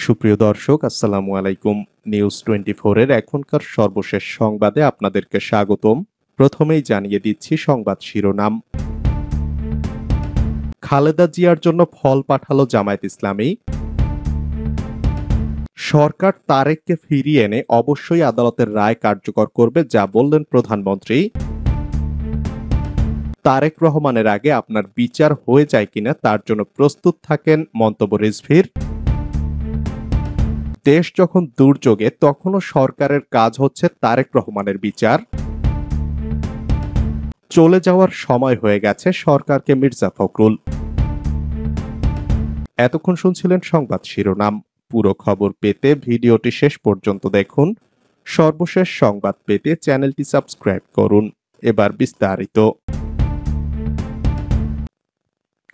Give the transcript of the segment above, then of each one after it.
সুপ্রিয় দর্শক, আসসালামু আলাইকুম। নিউজ 24 এর এখনকার সর্বশেষ সংবাদে আপনাদেরকে স্বাগতম। প্রথমেই জানিয়ে দিচ্ছি সংবাদ শিরোনাম। খালেদা জিয়ার জন্য ফল পাঠালো জামায়াত ইসলামী। সরকার তারেককে ফিরিয়ে এনে অবশ্যই আদালতের রায় কার্যকর করবে, যা বললেন প্রধানমন্ত্রী। তারেক রহমানের আগে আপনার বিচার হয়ে যায় কিনা তার জন্য প্রস্তুত থাকেন, মন্তব্য রিজভীর। দেশ যখন দুর্যোগে তখনও সরকারের কাজ হচ্ছে তারেক রহমানের বিচার। চলে যাওয়ার সময় হয়ে গেছে সরকারকে মির্জা ফখরুল। এতক্ষণ শুনছিলেন সংবাদ শিরোনাম। পুরো খবর পেতে ভিডিওটি শেষ পর্যন্ত দেখুন। সর্বশেষ সংবাদ পেতে চ্যানেলটি সাবস্ক্রাইব করুন। এবার বিস্তারিত।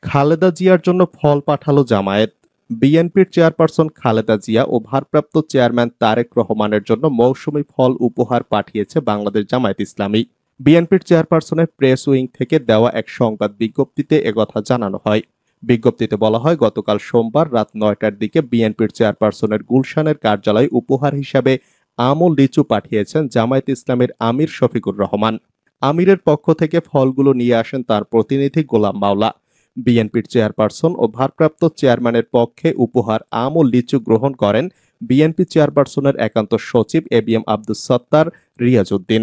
খালেদা জিয়ার জন্য ফল পাঠালো জামায়াত। বিএনপির চেয়ারপারসন খালেদা জিয়া ও ভারপ্রাপ্ত চেয়ারম্যান তারেক রহমানের জন্য মৌসুমি ফল উপহার পাঠিয়েছে বাংলাদেশ জামায়াত ইসলামী। বিএনপির চেয়ারপারসনের প্রেস উইং থেকে দেওয়া এক সংবাদ বিজ্ঞপ্তিতে একথা জানানো হয়। বিজ্ঞপ্তিতে বলা হয়, গতকাল সোমবার রাত 9টার দিকে বিএনপির চেয়ারপারসনের গুলশানের কার্যালয়ে উপহার হিসাবে আম ও লিচু পাঠিয়েছেন জামায়াত ইসলামের আমির শফিকুর রহমান। আমিরের পক্ষ থেকে ফলগুলো নিয়ে আসেন তার প্রতিনিধি গোলাম মাওলা। বিএনপির চেয়ারপারসন ও ভারপ্রাপ্ত চেয়ারম্যানের পক্ষে উপহার আম ও লিচু গ্রহণ করেন বিএনপি চেয়ারপারসনের একান্ত সচিব এবিএম আব্দুস সত্তার রিয়াজউদ্দিন।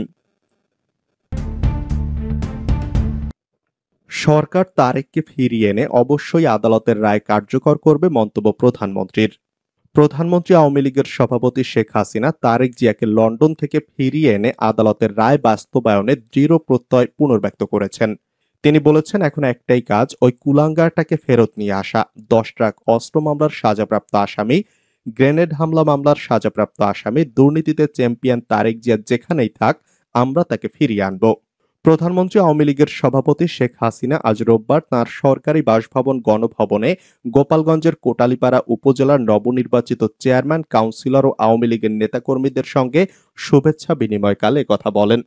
সরকার তারেককে ফিরিয়ে এনে অবশ্যই আদালতের রায় কার্যকর করবে, মন্তব্য প্রধানমন্ত্রীর। প্রধানমন্ত্রী আওয়ামী লীগের সভাপতি শেখ হাসিনা তারেক জিয়াকে লন্ডন থেকে ফিরিয়ে এনে আদালতের রায় বাস্তবায়নে দৃঢ় প্রত্যয় পুনর্ব্যক্ত করেছেন। তিনি বলেছেন, এখন একটাই কাজ, ওই কুলাঙ্গারটাকে ফেরত নিয়ে আসা। 10 ট্রাক অস্ত্র মামলার সাজাপ্রাপ্ত আসামি, গ্রেনেড হামলা মামলার সাজাপ্রাপ্ত আসামি, দুর্নীতিতে চ্যাম্পিয়ন তারেক জিয়া যেখানেই থাক, আমরা তাকে ফিরিয়ে আনব। প্রধানমন্ত্রী আওয়ামী লীগের সভাপতি শেখ হাসিনা আজ রোববার তাঁর সরকারি বাসভবন গণভবনে গোপালগঞ্জের কোটালীপাড়া উপজেলার নবনির্বাচিত চেয়ারম্যান, কাউন্সিলর ও আওয়ামী লীগের নেতাকর্মীদের সঙ্গে শুভেচ্ছা বিনিময়কালে একথা বলেন।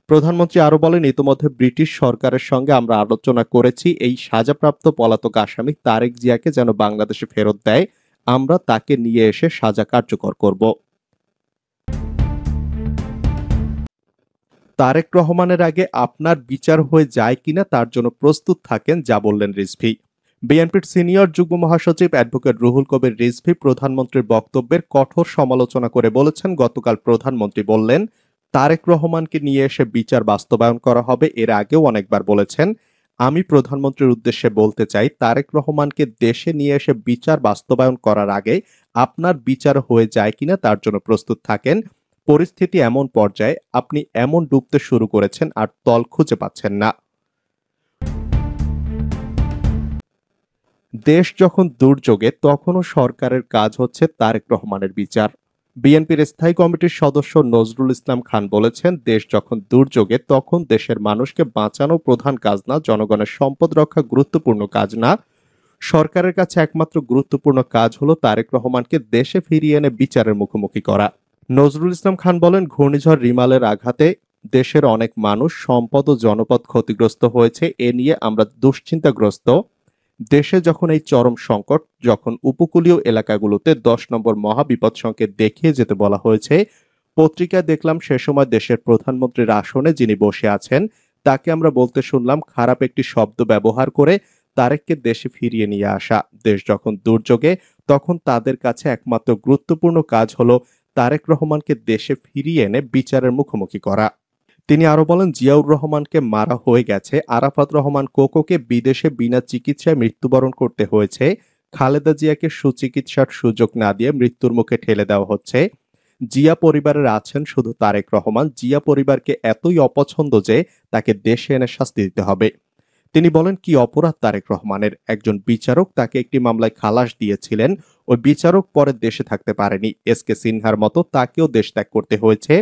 প্রধানমন্ত্রী আরো বলেন, ইতোমধ্যে ব্রিটিশ সরকারের সঙ্গে আমরা আলোচনা করেছি এই সাজাপ্রাপ্ত পলাতক আসামি তারেক জিয়াকে যেন বাংলাদেশে ফেরত দেয়। আমরা তাকে নিয়ে এসে সাজা কার্যকর করব। তারেক রহমানের আগে আপনার বিচার হয়ে যায় কিনা তার জন্য প্রস্তুত থাকেন, যা বললেন রিজভী। বিএনপির সিনিয়র যুগ্ম মহাসচিব অ্যাডভোকেট রুহুল কবির রিজভী প্রধানমন্ত্রীর বক্তব্যের কঠোর সমালোচনা করে বলেছেন, গতকাল প্রধানমন্ত্রী বললেন তারেক রহমানকে নিয়ে এসে বিচার বাস্তবায়ন করা হবে। এর আগেও অনেকবার বলেছেন। আমি প্রধানমন্ত্রীর উদ্দেশ্যে বলতে চাই, তারেক রহমানকে দেশে নিয়ে এসে বিচার বাস্তবায়ন করার আগে আপনার বিচার হয়ে যায় কিনা তার জন্য প্রস্তুত থাকেন। পরিস্থিতি এমন পর্যায়ে আপনি এমন ডুবতে শুরু করেছেন আর তল খুঁজে পাচ্ছেন না। দেশ যখন দুর্যোগে তখনও সরকারের কাজ হচ্ছে তারেক রহমানের বিচার। বিএনপির স্থায়ী কমিটির সদস্য নজরুল ইসলাম খান বলেছেন, দেশ যখন দুর্যোগে তখন দেশের মানুষকে বাঁচানো প্রধান কাজ না, জনগণের সম্পদ রক্ষা গুরুত্বপূর্ণ কাজ না। সরকারের কাছে একমাত্র গুরুত্বপূর্ণ কাজ হলো তারেক রহমানকে দেশে ফিরিয়ে এনে বিচারের মুখোমুখি করা। নজরুল ইসলাম খান বলেন, ঘূর্ণিঝড় রিমালের আঘাতে দেশের অনেক মানুষ, সম্পদ ও জনপদ ক্ষতিগ্রস্ত হয়েছে। এ নিয়ে আমরা দুশ্চিন্তাগ্রস্ত। দেশে যখন এই চরম সংকট, যখন উপকূলীয় এলাকাগুলোতে 10 নম্বর মহাবিপদ সংকেত দেখিয়ে যেতে বলা হয়েছে, পত্রিকায় দেখলাম সে সময় দেশের প্রধানমন্ত্রীর আসনে যিনি বসে আছেন তাকে আমরা বলতে শুনলাম খারাপ একটি শব্দ ব্যবহার করে তারেককে দেশে ফিরিয়ে নিয়ে আসা। দেশ যখন দুর্যোগে তখন তাদের কাছে একমাত্র গুরুত্বপূর্ণ কাজ হলো তারেক রহমানকে দেশে ফিরিয়ে এনে বিচারের মুখোমুখি করা। তিনি আরো বলেন, জিয়াউর রহমানকে মারা হয়ে গেছে, আরাফাত রহমান কোকোকে বিদেশে বিনা চিকিৎসায় মৃত্যুবরণ করতে হয়েছে, খালেদা জিয়াকে সুচিকিৎসার সুযোগ না দিয়ে মৃত্যুর মুখে ঠেলে দেওয়া হচ্ছে। জিয়া পরিবারের আছেন শুধু তারেক রহমান। জিয়া পরিবারকে এতই অপছন্দ যে তাকে দেশে এনে শাস্তি দিতে হবে। তিনি বলেন, কি অপরাধ তারেক রহমানের? একজন বিচারক তাকে একটি মামলায় খালাস দিয়েছিলেন, ওই বিচারক পরে দেশে থাকতে পারেনি। এসকে সিনহার মতো তাকেও দেশ ত্যাগ করতে হয়েছে।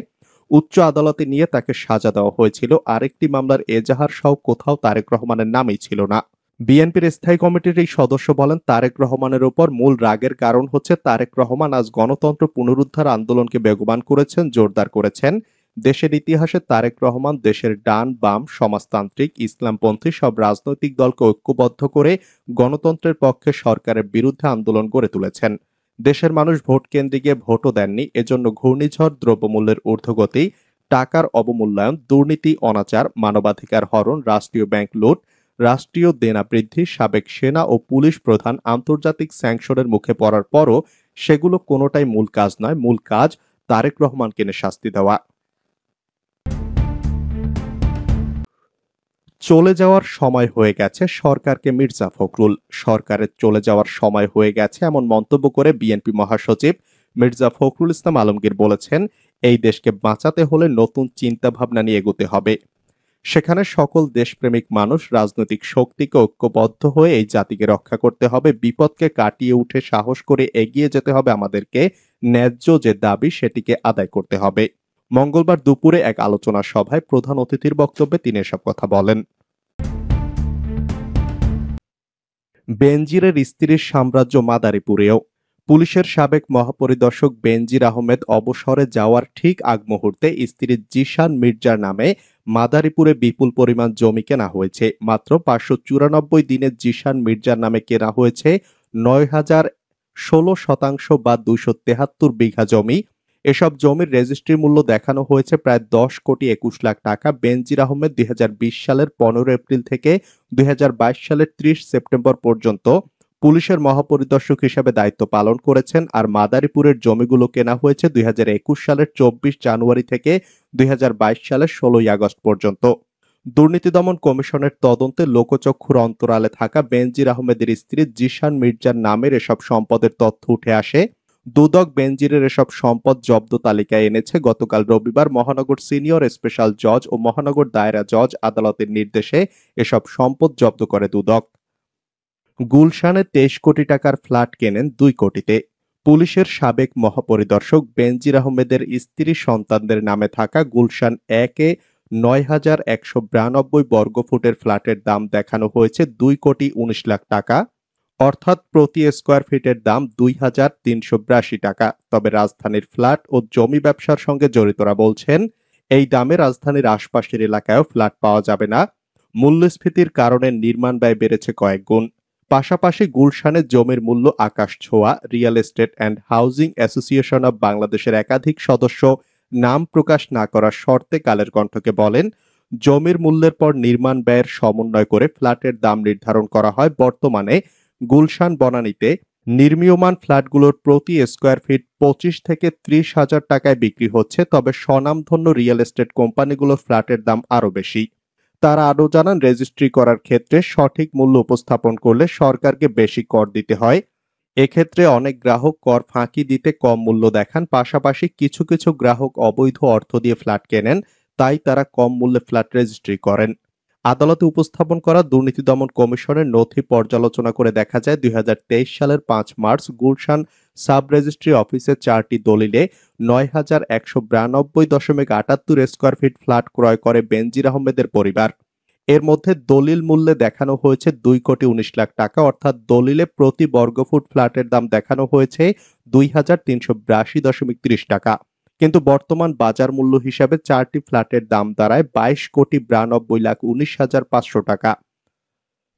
উচ্চ আদালতে নিয়ে তাকে সাজা দেওয়া হয়েছিল। আরেকটি মামলার এজাহার সহ কোথাও তারেক রহমানের নামই ছিল না। বিএনপির স্থায়ী কমিটির এই সদস্য বলেন, তারেক রহমানের উপর মূল রাগের কারণ হচ্ছে তারেক রহমান আজ গণতন্ত্র পুনরুদ্ধার আন্দোলনকে বেগবান করেছেন, জোরদার করেছেন। দেশের ইতিহাসে তারেক রহমান দেশের ডান বাম, সমাজতান্ত্রিক, ইসলামপন্থী সব রাজনৈতিক দলকে ঐক্যবদ্ধ করে গণতন্ত্রের পক্ষে সরকারের বিরুদ্ধে আন্দোলন গড়ে তুলেছেন। দেশের মানুষ ভোট কেন্দ্রে গিয়ে ভোটও দেননি, এজন্য ঘূর্ণিঝড়, দ্রব্যমূল্যের ঊর্ধ্বগতি, টাকার অবমূল্যায়ন, দুর্নীতি, অনাচার, মানবাধিকার হরণ, রাষ্ট্রীয় ব্যাংক লুট, রাষ্ট্রীয় দেনা বৃদ্ধি, সাবেক সেনা ও পুলিশ প্রধান আন্তর্জাতিক স্যাংশনের মুখে পড়ার পরও সেগুলো কোনোটাই মূল কাজ নয়। মূল কাজ তারেক রহমানকে এনে শাস্তি দেওয়া। চলে যাওয়ার সময় হয়ে গেছে সরকারকে মির্জা ফখরুল। সরকারের চলে যাওয়ার সময় হয়ে গেছে এমন মন্তব্য করে বিএনপি মহাসচিব মির্জা ফখরুল ইসলাম আলমগীর বলেছেন, এই দেশকে বাঁচাতে হলে নতুন চিন্তা ভাবনা নিয়ে এগোতে হবে। সেখানে সকল দেশপ্রেমিক মানুষ, রাজনৈতিক শক্তিকে ঐক্যবদ্ধ হয়ে এই জাতিকে রক্ষা করতে হবে। বিপদকে কাটিয়ে উঠে সাহস করে এগিয়ে যেতে হবে আমাদেরকে। ন্যায্য যে দাবি সেটিকে আদায় করতে হবে। মঙ্গলবার দুপুরে এক আলোচনা সভায় প্রধান অতিথির বক্তব্যে তিনি এসব কথা বলেন। বেনজিরের স্ত্রীর সাম্রাজ্য মাদারীপুরেও। পুলিশের সাবেক মহাপরিদর্শক বেনজির আহমেদ অবসরে যাওয়ার ঠিক আগ মুহূর্তে স্ত্রী জিশান মির্জার নামে মাদারীপুরে বিপুল পরিমাণ জমি কেনা হয়েছে। মাত্র 594 দিনে জিশান মির্জার নামে কেনা হয়েছে 9,016% বা 273 বিঘা জমি। এসব জমির রেজিস্ট্রি মূল্য দেখানো হয়েছে প্রায় 10,21,00,000 টাকা। বেনজির আহমেদ 2020 সালের 15 এপ্রিল থেকে 2022 সালের 30 সেপ্টেম্বর পর্যন্ত পুলিশের মহাপরিদর্শক হিসেবে দায়িত্ব পালন করেছেন। আর মাদারীপুরের জমিগুলো কেনা হয়েছে 2021 সালের 24 জানুয়ারি থেকে 2022 সালের 16 আগস্ট পর্যন্ত। দুর্নীতি দমন কমিশনের তদন্তে লোকচক্ষুর অন্তরালে থাকা বেনজির আহমেদের স্ত্রী জিশান মির্জার নামের এসব সম্পদের তথ্য উঠে আসে। দুদক বেনজিরের এসব সম্পদ জব্দ তালিকায় এনেছে। গতকাল রবিবার মহানগর সিনিয়র স্পেশাল জজ ও মহানগর দায়রা জজ আদালতের নির্দেশে এসব সম্পদ জব্দ করে দুদক। গুলশানে 23 কোটি টাকার ফ্ল্যাট কেনেন 2 কোটিতে। পুলিশের সাবেক মহাপরিদর্শক বেনজির আহমেদের স্ত্রী সন্তানদের নামে থাকা গুলশান 1-এ 9,192 বর্গফুটের ফ্ল্যাটের দাম দেখানো হয়েছে 2,19,00,000 টাকা, অর্থাৎ প্রতি স্কোয়ার ফিটের দাম 2,382 টাকা। তবে রাজধানীর ফ্ল্যাট ও জমি ব্যবসার সঙ্গে জড়িতরা বলছেন, এই দামে রাজধানীর আশপাশের এলাকায়ও ফ্ল্যাট পাওয়া যাবে না। মূল্যস্ফীতির কারণে নির্মাণ ব্যয় বেড়েছে কয়েক গুণ। পাশাপাশি গুলশানের জমির মূল্য আকাশ ছোঁয়া। Real estate and housing association of বাংলাদেশের একাধিক সদস্য নাম প্রকাশ না করার শর্তে কালের কণ্ঠকে বলেন, জমির মূল্যের পর নির্মাণ ব্যয়ের সমন্বয় করে ফ্ল্যাটের দাম নির্ধারণ করা হয়। বর্তমানে গুলশান বনানীতে নির্মীয়মান ফ্ল্যাটগুলোর প্রতি স্কোয়ার ফিট 25 থেকে 30,000 টাকায় বিক্রি হচ্ছে। তবে স্বনামধন্য রিয়েল এস্টেট কোম্পানিগুলোর ফ্ল্যাটের দাম আরও বেশি। তারা আরও জানান, রেজিস্ট্রি করার ক্ষেত্রে সঠিক মূল্য উপস্থাপন করলে সরকারকে বেশি কর দিতে হয়। এক্ষেত্রে অনেক গ্রাহক কর ফাঁকি দিতে কম মূল্য দেখান। পাশাপাশি কিছু কিছু গ্রাহক অবৈধ অর্থ দিয়ে ফ্ল্যাট কেনেন, তাই তারা কম মূল্যে ফ্ল্যাট রেজিস্ট্রি করেন। আদালতে উপস্থাপন করা দুর্নীতি দমন কমিশনের নথি পর্যালোচনা করে দেখা যায় 2023 সালের 5 মার্চ গুলশান সাব রেজিস্ট্রি অফিসে 4টি দলিলে 9,192.78 স্কোয়ার ফিট ফ্ল্যাট ক্রয় করে বেনজির আহমেদের পরিবার। এর মধ্যে দলিল মূল্যে দেখানো হয়েছে 2,19,00,000 টাকা, অর্থাৎ দলিলে প্রতি বর্গফুট ফ্ল্যাটের দাম দেখানো হয়েছে 2,382.30 টাকা। কিন্তু বর্তমান বাজার মূল্য হিসাবে 4টি ফ্ল্যাটের দাম দাঁড়ায় 22,92,19,500 টাকা।